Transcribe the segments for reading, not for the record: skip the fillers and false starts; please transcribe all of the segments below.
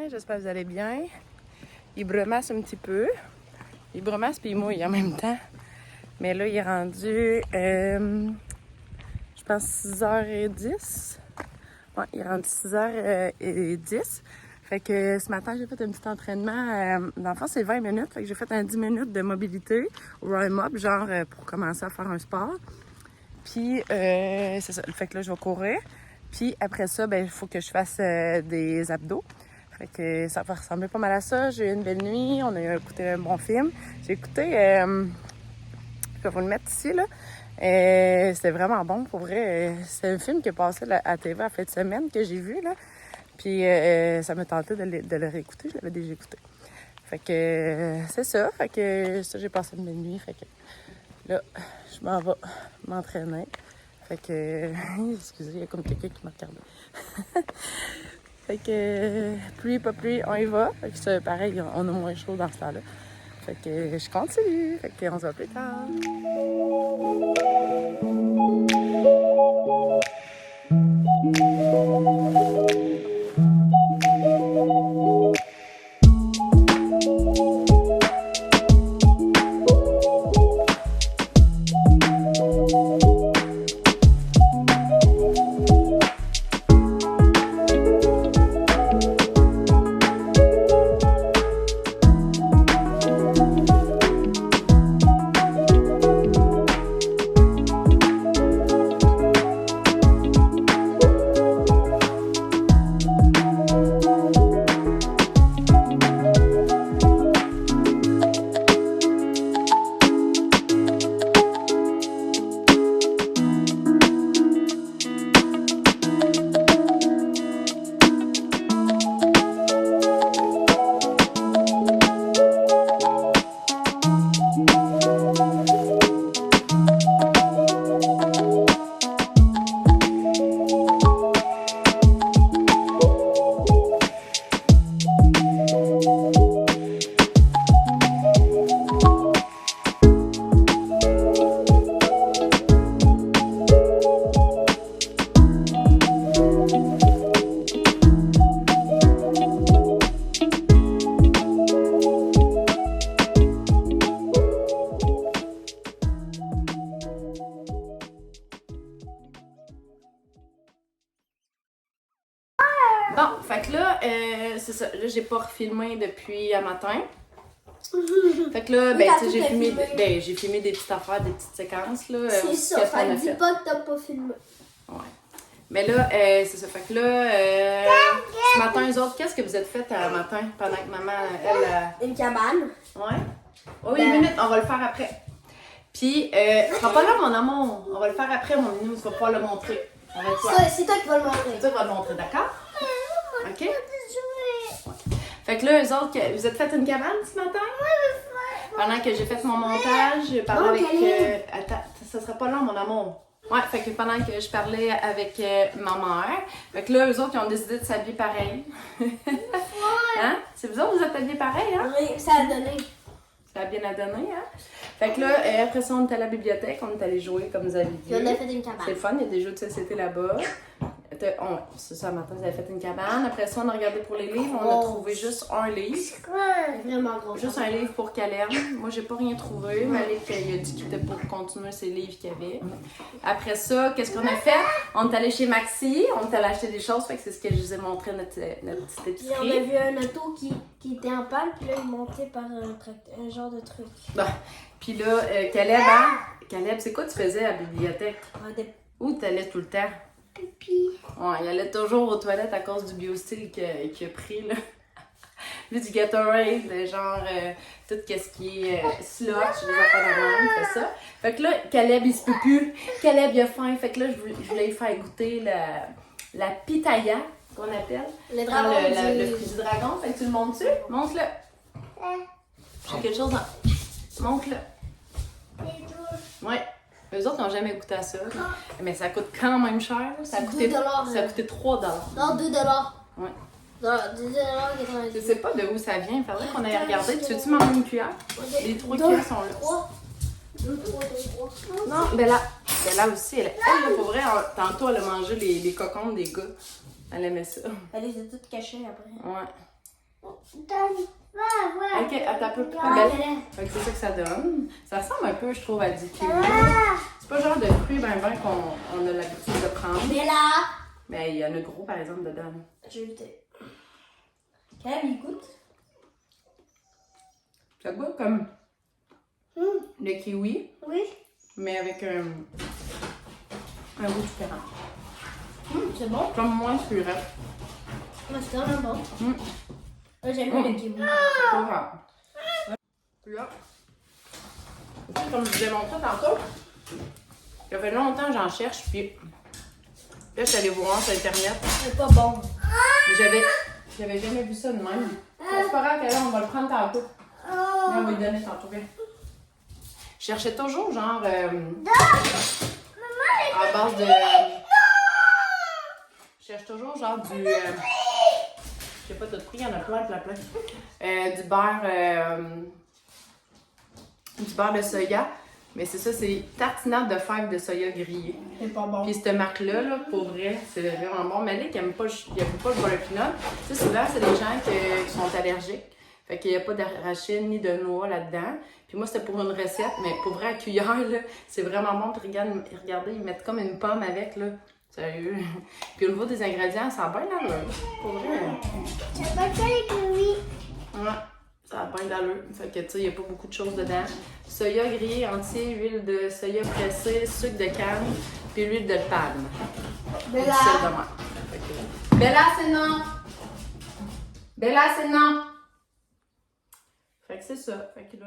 j'espère que vous allez bien. Il brumasse un petit peu. Il brumasse puis il mouille en même temps. Mais là, il est rendu, je pense, 6h10. Ouais, il est rendu 6h10. Fait que ce matin, j'ai fait un petit entraînement. Dans le fond, c'est 20 minutes. Fait que j'ai fait un 10 minutes de mobilité au run-up, genre pour commencer à faire un sport. Puis, c'est ça. Fait que là, je vais courir. Puis après ça, ben il faut que je fasse des abdos. Fait que ça va ressembler pas mal à ça. J'ai eu une belle nuit. On a écouté un bon film. J'ai écouté... je vais vous le mettre ici, là. C'était vraiment bon, pour vrai. C'est un film qui est passé à TV à fin de semaine que j'ai vu, là. Puis ça me tentait de le réécouter. Je l'avais déjà écouté. Fait que c'est ça. Fait que ça, j'ai passé une belle nuit. Fait que là, je m'en vais m'entraîner. Fait que... excusez, il y a comme quelqu'un qui m'a regardé. Fait que pluie, pas pluie, on y va. Fait que c'est pareil, on a moins chaud dans ce temps-là. Fait que je continue. Fait qu'on se voit plus tard. Bon, fait que là, c'est ça. Là, j'ai pas refilmé depuis un matin. Fait que là, ben, tu sais, j'ai filmé des petites affaires, des petites séquences, là. C'est ça, fait que dis pas que t'as pas filmé. Ouais. Mais là, c'est ça. Fait que là, ce matin, eux autres, qu'est-ce que vous êtes fait un matin pendant que maman, elle... Une cabane. Ouais. Oh, une minute, on va le faire après. Puis, ce sera pas là, mon amour. On va le faire après, mon minou, tu vas pouvoir le montrer. C'est toi qui vas le montrer. C'est toi qui vas le montrer, d'accord? OK? Ouais. Fait que là, eux autres, vous êtes fait une cabane ce matin? Oui, pendant que j'ai fait mon montage, j'ai parlé avec... attends, ça sera pas long, mon amour. Ouais, fait que pendant que je parlais avec ma mère, fait que là, eux autres, ils ont décidé de s'habiller pareil. Hein? C'est vous autres, vous êtes habillés pareil, hein? Oui, ça a donné. Ça a bien à donner, hein? Fait que là, après ça, on est à la bibliothèque, on est allé jouer, comme vous avez dit. Puis on a fait une cabane. C'est le fun, il y a des jeux de société là-bas. C'est ça, matin, vous avez fait une cabane. Après ça, on a regardé pour les livres. On a trouvé juste un livre. C'est quoi? Vraiment gros. Juste un livre pour Caleb. Moi, j'ai pas rien trouvé. Malik, il a dit qu'il était pour continuer ses livres qu'il y avait. Après ça, qu'est-ce qu'on a fait? On est allé chez Maxi. On est allé acheter des choses. Fait que c'est ce que je vous ai montré, notre petite épicerie. Puis on a vu un auto qui était en panne. Puis là, il montait par un genre de truc. Bon. Puis là, Caleb, hein? Caleb, c'est quoi tu faisais à la bibliothèque? Où t'allais tout le temps? Pipi. Ouais, il allait toujours aux toilettes à cause du BioSteel qu'il a pris, là. Lui, du Gatorade, genre, tout ce qui est slush, les affaires de même, il fait ça. Fait que là, Caleb, il se peut plus. Caleb, il a faim. Fait que là, je voulais lui faire goûter la pitaya, qu'on appelle. Le dragon. Le fruit du dragon. Fait que tu le montres-tu? Montre-le. J'ai quelque chose dans... Montre-le. Ouais. Eux autres n'ont jamais goûté à ça. Mais ça coûte quand même cher. Ça a coûté 3 $. Non, 2 $. Ouais. 2 $. Je sais pas de où ça vient. Il faudrait qu'on aille regarder. Tu veux-tu manger une cuillère? Les 3 cuillères sont là. 2, 3. Non, ben là aussi, elle pour vrai, tantôt, elle a mangé les cocombes des gars. Elle aimait ça. Elle les a toutes cachées après. Ouais. Ok, attends un peu plus belle. Fait que c'est ça que ça donne. Ça ressemble un peu, je trouve, à du kiwi. C'est pas le genre de fruit ben qu'on a l'habitude de prendre. Mais là. Mais il y en a gros, par exemple, dedans. Je vais goûter. Caleb, il goûte. Ça goûte comme le kiwi, Oui. mais avec un goût différent. C'est bon. Comme moins purée. Ouais, c'est vraiment bon. J'aime bien le kiwi. C'est pas grave. Puis là, comme je vous ai montré tantôt, ça fait longtemps que j'en cherche, puis là, je suis allée voir sur Internet. C'est pas bon. Mais j'avais jamais vu ça de même. C'est pas grave, là, on va le prendre tantôt. Là, on va lui donner tantôt. Bien. Je cherchais toujours, genre, à base de... Je cherche toujours, genre, du... je sais pas tout pris, il y en a plein. Du beurre de soya. Mais c'est ça, c'est tartinade de fèves de soya grillée. C'est pas bon. Puis cette marque-là, là, pour vrai, c'est vraiment bon. Mais Malik, il n'aime pas le beurre pinot. Tu sais, souvent, c'est des gens qui sont allergiques. Fait qu'il n'y a pas d'arachide ni de noix là-dedans. Puis moi, c'était pour une recette, mais pour vrai, à cuillère, là, c'est vraiment bon. Puis regardez, ils mettent comme une pomme avec, là. Sérieux. Puis au niveau des ingrédients, ça a bien d'allure. Pour vrai. C'est pas ça les kiwis. Ouais, ça a bien d'allure. Fait que, tu sais, il n'y a pas beaucoup de choses dedans. Soya grillé entier, huile de soya pressée, sucre de canne, puis l'huile de palme. Bella. Bella, c'est non! Bella, c'est non! Fait que c'est ça. Fait que là...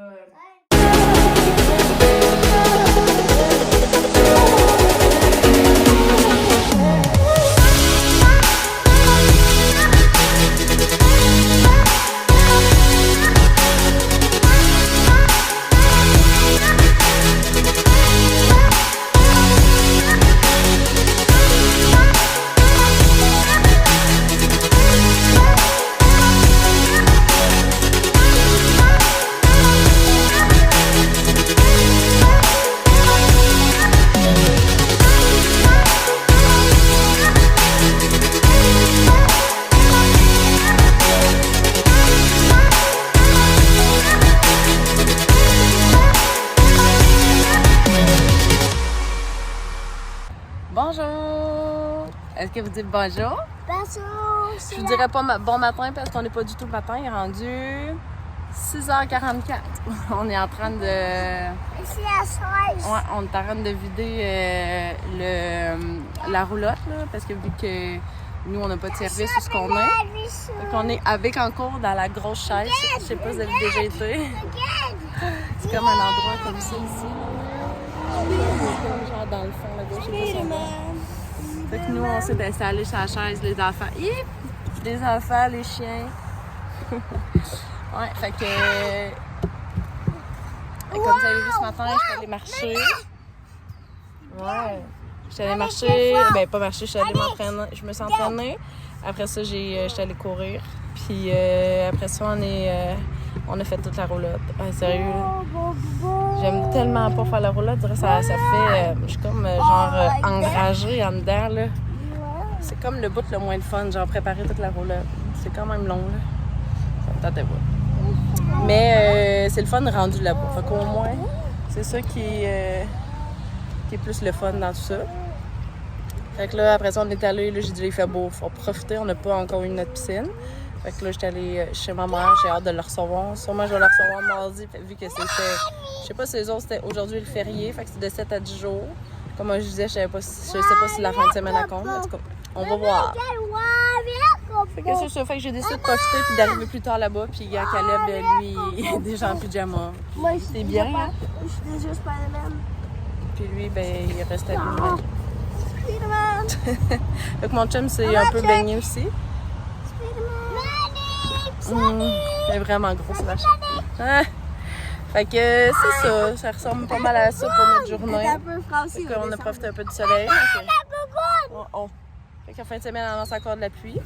Bonjour! Est-ce que vous dites bonjour? Bonjour. Je vous dirais pas bon matin parce qu'on n'est pas du tout le matin. Il est rendu 6h44. On est en train de... Ici à 16. Ouais, on est en train de vider la roulotte, là, parce que vu que nous, on n'a pas de service où ce qu'on est. Donc, on est avec en cours dans la grosse chaise. Je sais pas si vous avez déjà été. C'est comme un endroit comme ça ici. Genre dans le fond, là-bas, je sais pas si on voit. Fait que nous, on s'est installés sur la chaise, les enfants. Hip! Les enfants, les chiens. Ouais, fait que... Comme vous avez vu ce matin, je suis allée marcher. Ouais. Je suis allée marcher. Ben, pas marcher, je suis allée m'entraîner. Je me suis entraînée. Après ça, je suis allée courir. Puis après ça, on a fait toute la roulotte. Ah, sérieux, j'aime tellement pas faire la roulotte. Ça fait... je suis comme enragée en dedans, là. C'est comme le bout le moins de fun, genre préparer toute la roulotte. C'est quand même long, là. Ça me tentait pas. Mais c'est le fun rendu là-bas. Fait qu'au moins, c'est ça qui est plus le fun dans tout ça. Fait que là, après ça, on est allé, là, j'ai dit, il fait beau, faut profiter, on n'a pas encore eu notre piscine. Fait que là, j'étais allée chez ma mère, j'ai hâte de le recevoir. Sûrement, je vais le recevoir mardi, vu que c'était... Je sais pas si les autres, c'était aujourd'hui le férié, fait que c'est de 7 à 10 jours. Comme je disais, je sais pas si la fin de semaine à compte, mais en tout cas, on va voir. Fait que c'est ça, fait que j'ai décidé de profiter puis d'arriver plus tard là-bas. Puis il y a Caleb, lui, il est déjà en pyjama. C'est bien, hein? Je suis déjà Spider-Man. Puis lui, ben, il reste à lui. Fait que mon chum s'est un peu baigné aussi. C'est vraiment gros, ce machin. Ah. Fait que c'est ça, ça ressemble pas mal à ça pour notre journée. Fait qu'on a profité un peu du soleil. Fait qu'en fin de semaine, on annonce encore de la pluie.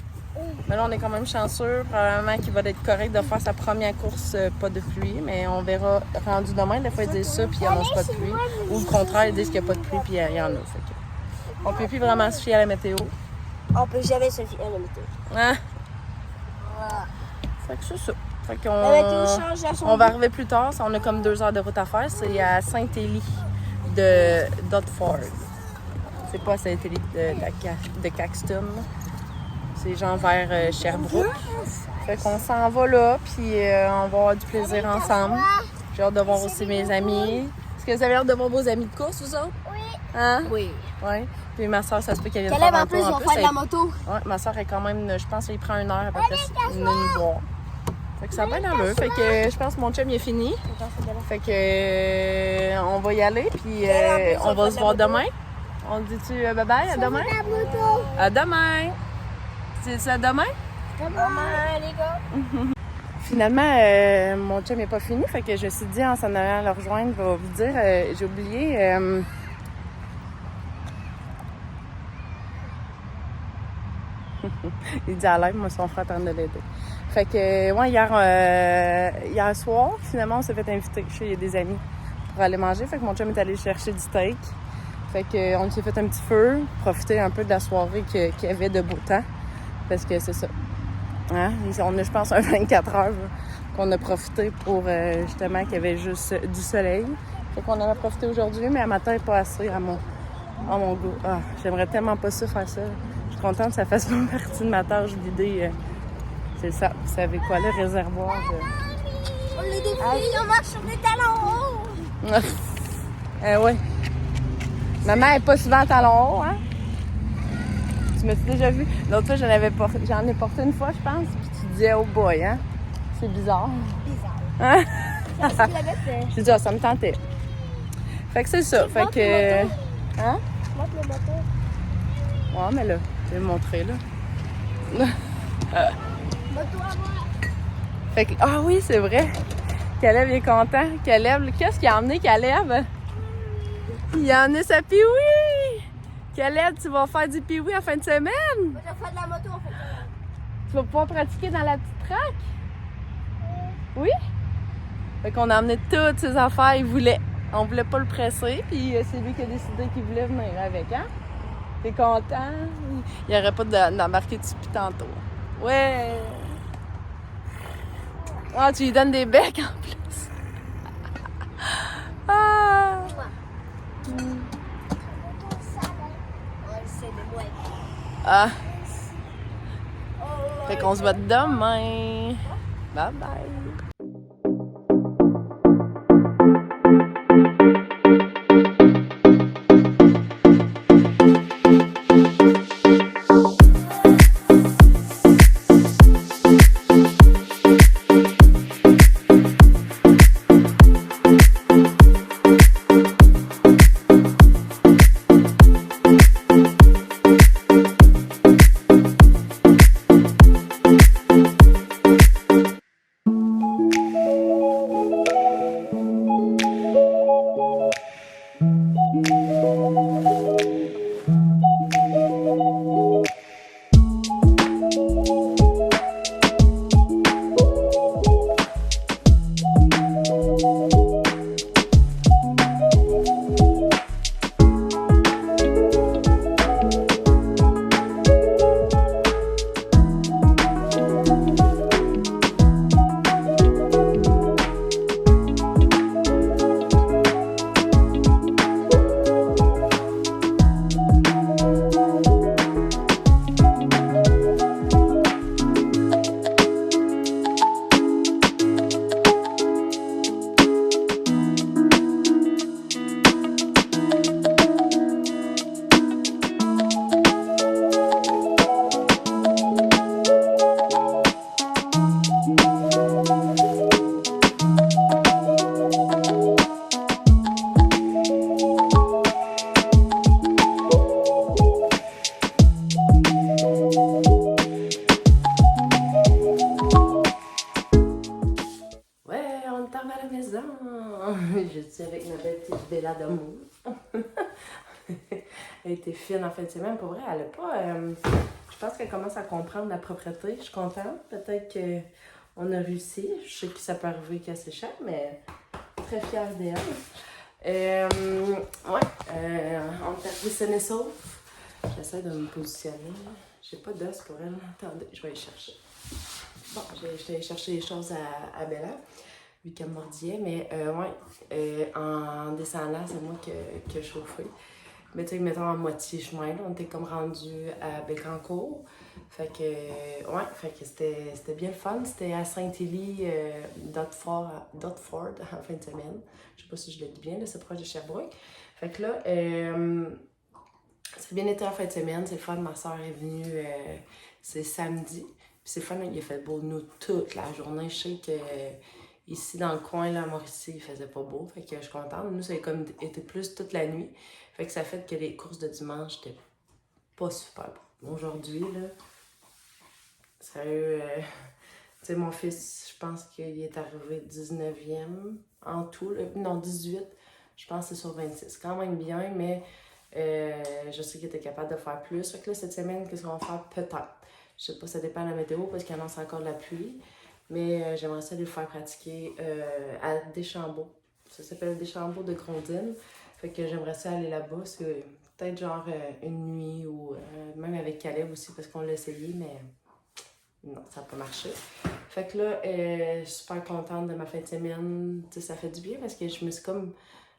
Mais là, on est quand même chanceux. Probablement qu'il va être correct de faire sa première course, pas de pluie. Mais on verra rendu demain. Des fois, ils disent ça, puis ils n'annoncent pas de pluie. Ou le contraire, ils disent qu'il n'y a pas de pluie, puis il y en a. Fait que on peut plus vraiment se fier à la météo. On peut jamais se fier à la météo. Hein? Fait que c'est ça. Fait La météo qu'on change à son on va arriver plus tard. On a comme 2 heures de route à faire. C'est à Saint-Élie de Dotford. C'est pas à Saint-Élie de Caxton. C'est genre vers Sherbrooke. Fait qu'on s'en va là, puis on va avoir du plaisir ensemble. J'ai hâte de voir aussi mes amis. Est-ce que vous avez hâte de voir vos amis de course, vous autres? Oui. Hein? Oui. Oui. Puis ma soeur, ça se peut qu'elle vienne Caleb, faire un en plus, tour ils vont faire de la moto. Ouais, ma soeur est quand même, je pense qu'il prend 1 heure à peu près de nous voir. Fait que ça va bien dans l'heure. Fait que je pense que mon chum il est fini. Fait que on va y aller, puis on va se voir demain. On dit-tu bye-bye, à demain? À demain! C'est ça demain? Demain, les gars. Finalement, mon chum n'est pas fini, fait que je me suis dit en s'en allant le rejoindre, je vais vous dire, j'ai oublié. Il dit à l'aide, moi son frère est en train de l'aider. Fait que, ouais, hier soir, finalement, on s'est fait inviter chez des amis pour aller manger. Fait que mon chum est allé chercher du steak. Fait que, on s'est fait un petit feu, profiter un peu de la soirée qu'il y avait de beau temps. Parce que c'est ça. Hein? On a, je pense, un 24 heures qu'on a profité pour justement qu'il y avait juste du soleil. Fait qu'on en a profité aujourd'hui, mais à matin, pas assez à mon goût. Ah, j'aimerais tellement pas ça faire ça. Je suis contente que ça fasse pas partie de ma tâche d'idée. C'est ça. Vous savez quoi, le réservoir? On les défile, on marche sur des talons hauts. Ouais. Maman est pas souvent en talons hauts, hein? Tu m'as déjà vu? L'autre fois, j'en ai porté une fois, je pense, puis tu disais, oh boy, hein? C'est bizarre. Bizarre. Hein? Ça, c'est la bête. J'ai dit, ah, ça me tentait. Fait que c'est ça. Fait que. Hein? Je montre le moteur. Ouais, mais là, je vais le montrer, là. Moto à moi. Fait que. Ah oui, c'est vrai. Caleb est content. Caleb, qu'est-ce qu'il a emmené, Caleb? Il a emmené sa pioui! Caleb, tu vas faire du pioui en fin de semaine? Moi, je vais faire de la moto en fait. Tu vas pouvoir pratiquer dans la petite track? Oui? Fait qu'on a emmené toutes ses affaires. On voulait pas le presser, puis c'est lui qui a décidé qu'il voulait venir avec, hein? T'es content? Il n'y aurait pas d'embarquer dessus depuis tantôt. Ouais! Ah, tu lui donnes des becs en plus! Ah! Ah! Fait qu'on se voit demain! Bye bye! Je suis avec ma belle petite Bella d'amour. Elle était fine en fin de semaine. Pour vrai, elle a pas... je pense qu'elle commence à comprendre la propreté. Je suis contente. Peut-être qu'on a réussi. Je sais que ça peut arriver qu'elle s'échappe, mais très fière d'elle. On est arrivé sain et sauf. J'essaie de me positionner. J'ai pas d'os pour elle. Attendez, je vais aller chercher. Bon, j'étais allée chercher des choses à Bella, vu qu'elle mordillait, mais en descendant, c'est moi qui ai chauffé. Mais tu sais, mettons en moitié chemin, là, on était comme rendu à Bécancour. Fait que c'était bien le fun. C'était à Saint-Élie, Dotford, en fin de semaine. Je sais pas si je le dis bien, là, c'est proche de Sherbrooke. Fait que là, c'est bien été en fin de semaine, c'est le fun. Ma soeur est venue, c'est samedi. Puis c'est le fun, il a fait beau nous toute la journée. Je sais que ici dans le coin, là, à Mauricie, il faisait pas beau. Fait que je suis contente. Nous, ça a comme été plus toute la nuit. Fait que ça fait que les courses de dimanche étaient pas super bon. Aujourd'hui, là, sérieux, tu sais, mon fils, je pense qu'il est arrivé 19e en tout. Là. Non, 18. Je pense que c'est sur 26. Quand même bien, mais je sais qu'il était capable de faire plus. Fait que là, cette semaine, qu'est-ce qu'on va faire? Peut-être. Je sais pas, ça dépend de la météo parce qu'il annonce encore de la pluie. Mais j'aimerais ça lui faire pratiquer à Deschambault. Ça s'appelle Deschambault de Grondines. Fait que j'aimerais ça aller là-bas. C'est peut-être genre une nuit ou même avec Caleb aussi parce qu'on l'a essayé, mais non, ça n'a pas marché. Fait que là, je suis super contente de ma fin de semaine. Tu sais, ça fait du bien parce que je me suis comme,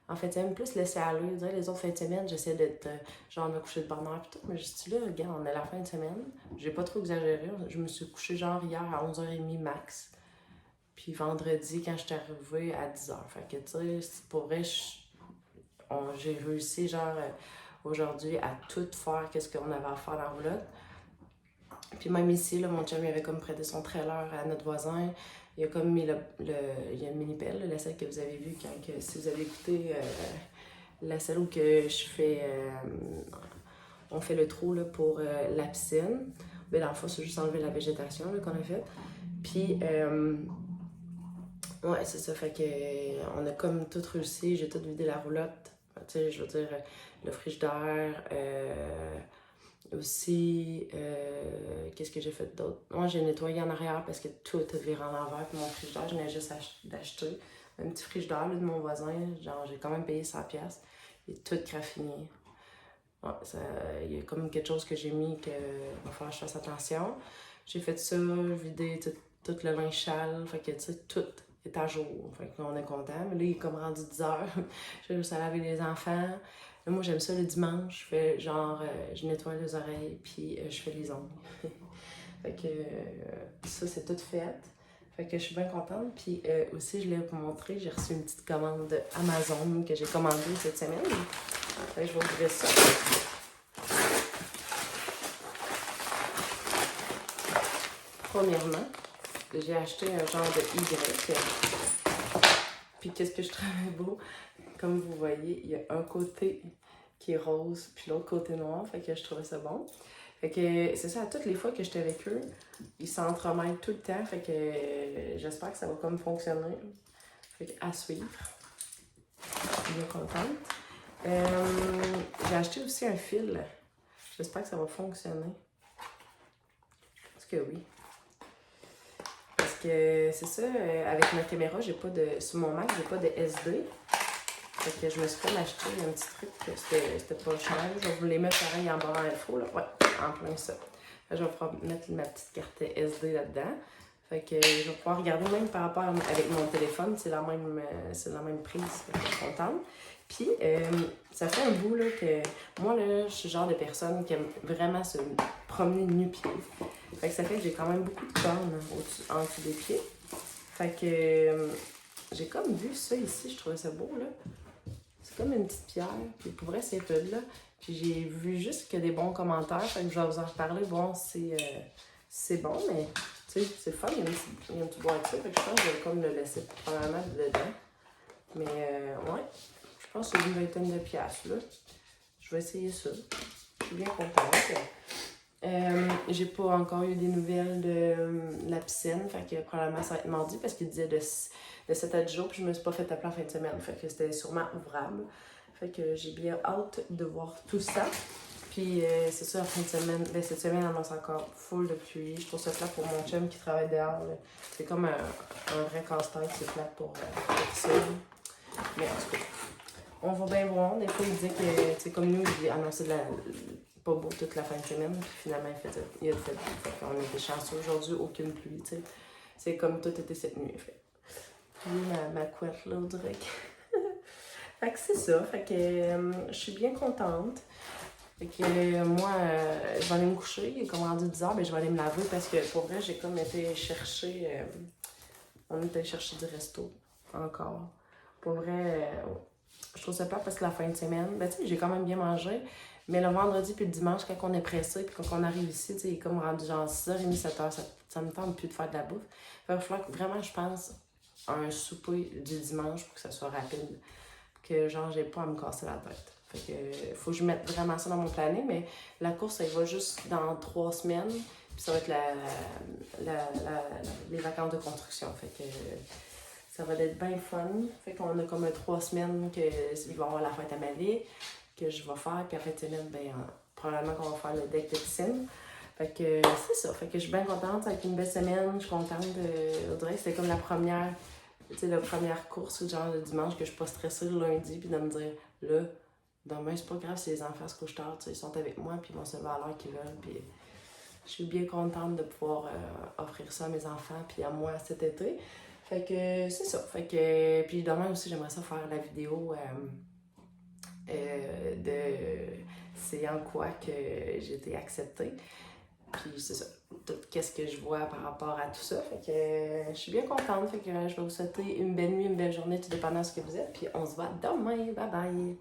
en fin de semaine, plus laissée aller. Je dirais, les autres fins de semaine, j'essaie d'être, genre, me coucher de bonne heure et tout. Mais je suis là, regarde, on est la fin de semaine. J'ai pas trop exagéré. Je me suis couchée genre hier à 11h30 max. Puis vendredi, quand je suis arrivée, à 10h. Fait que, tu sais, pour vrai, j'ai réussi, genre, aujourd'hui, à tout faire, qu'est-ce qu'on avait à faire dans la roulotte. Puis même ici, là, mon chum, il avait comme prêté son trailer à notre voisin. Il a comme mis il y a une mini-pelle, la selle que vous avez vue si vous avez écouté la selle où que je fais... on fait le trou là, pour la piscine. Mais dans le fond, c'est juste enlever la végétation là, qu'on a faite. Puis... ouais, c'est ça. Fait que on a comme tout réussi. J'ai tout vidé la roulotte. Tu sais, je veux dire, le frigidaire. Aussi, qu'est-ce que j'ai fait d'autre? Moi, j'ai nettoyé en arrière parce que tout a viré en l'envers. Puis mon frigidaire, je venais juste d'acheter un petit frigidaire là, de mon voisin. Genre, j'ai quand même payé 100$. Il est tout craffiné. Ouais, il y a comme quelque chose que j'ai mis qu'il va falloir que je fasse attention. J'ai fait ça, vidé tout le linge sale. Fait que, tu sais, tout est à jour. Fait qu'on est content. Mais là, il est comme rendu 10h. J'ai juste à laver les enfants. Là, moi, j'aime ça le dimanche. Je fais genre, je nettoie les oreilles, puis je fais les ongles. Fait que ça, c'est tout fait. Fait que je suis bien contente. Puis aussi, je l'ai vous montrer, j'ai reçu une petite commande Amazon que j'ai commandée cette semaine. Fait que je vais ouvrir ça. Premièrement, j'ai acheté un genre de Y. Puis qu'est-ce que je trouvais beau? Comme vous voyez, il y a un côté qui est rose, puis l'autre côté noir. Fait que je trouvais ça bon. Fait que c'est ça, à toutes les fois que j'étais avec eux, ils s'entremêlent tout le temps. Fait que j'espère que ça va comme fonctionner. Fait que à suivre. Je suis bien contente. J'ai acheté aussi un fil. J'espère que ça va fonctionner. Je pense que oui. Parce que c'est ça, avec ma caméra, sur mon Mac, j'ai pas de SD. Fait que je me suis fait acheter un petit truc que c'était pas cher. Je vais vous les mettre pareil en barre info. Là. Ouais, en plein ça. Là, je vais pouvoir mettre ma petite carte SD là-dedans. Fait que je vais pouvoir regarder même par rapport avec mon téléphone. C'est la même prise. Fait que je suis contente. Puis, ça fait un bout là, que moi, là, je suis le genre de personne qui aime vraiment se promener nu-pied. Fait que ça fait que j'ai quand même beaucoup de cornes en dessous des pieds. Fait que j'ai comme vu ça ici. Je trouvais ça beau, là. C'est comme une petite pierre, puis pour vrai, c'est rude, là. Puis j'ai vu juste que des bons commentaires, fait que je vais vous en reparler, bon, c'est bon, mais, tu sais, c'est fun, il y a un petit boîtier, fait que je pense que je vais comme le laisser probablement dedans. Mais, ouais, je pense que c'est une vingtaine de piastres, là. Je vais essayer ça. Je suis bien contente. J'ai pas encore eu des nouvelles de la piscine, fait que probablement ça va être mardi, parce qu'il disait de 7 à 10 jours, puis je me suis pas fait appeler en fin de semaine, fait que c'était sûrement ouvrable. Fait que j'ai bien hâte de voir tout ça. Puis c'est ça, en fin de semaine, cette semaine, on annonce encore full de pluie. Je trouve ça plate pour mon chum qui travaille dehors. C'est comme un vrai casse-tête, c'est plate pour ça. Mais en tout cas, on va bien voir. Des fois, il disait que, tu sais, comme nous, il annonçait pas beau toute la fin de semaine, puis finalement, il a fait beau. Fait qu'on était chanceux aujourd'hui, aucune pluie, tu sais. C'est comme tout était cette nuit, fait. Puis ma couette, là, on dirait que... Fait que c'est ça, fait que je suis bien contente. Fait que moi, je vais aller me coucher, il est comme rendu 10h, mais je vais aller me laver parce que pour vrai, j'ai comme été chercher... on est allé chercher du resto, encore. Pour vrai, je trouve ça peur parce que la fin de semaine, ben tu sais, j'ai quand même bien mangé, mais le vendredi puis le dimanche, quand on est pressé, puis quand on arrive ici, tu sais, il est comme rendu genre 6h30, 7h, ça me tente plus de faire de la bouffe. Fait que vraiment, je pense, à un souper du dimanche pour que ça soit rapide, que genre, j'ai pas à me casser la tête. Fait que faut que je mette vraiment ça dans mon planning, mais la course, elle va juste dans 3 semaines, puis ça va être les vacances de construction. Fait que ça va être bien fun. Fait qu'on a comme 3 semaines qu'il va y avoir la fête à Marie, que je vais faire, puis après semaine, ben, probablement qu'on va faire le deck de piscine. Fait que c'est ça. Fait que je suis bien contente, ça va être une belle semaine, je suis contente. On dirait que c'était comme la première course, genre le dimanche, que je suis pas stressée le lundi, puis de me dire, là, demain, c'est pas grave si les enfants se couchent tard, ils sont avec moi, puis ils vont se lever à l'heure qu'ils veulent, puis je suis bien contente de pouvoir offrir ça à mes enfants, puis à moi cet été. Fait que c'est ça. Fait que, puis demain aussi, j'aimerais ça faire la vidéo de c'est en quoi que j'ai été acceptée. Puis c'est ça, qu'est-ce que je vois par rapport à tout ça. Fait que je suis bien contente. Fait que je vais vous souhaiter une belle nuit, une belle journée, tout dépendant de ce que vous êtes. Puis on se voit demain. Bye bye!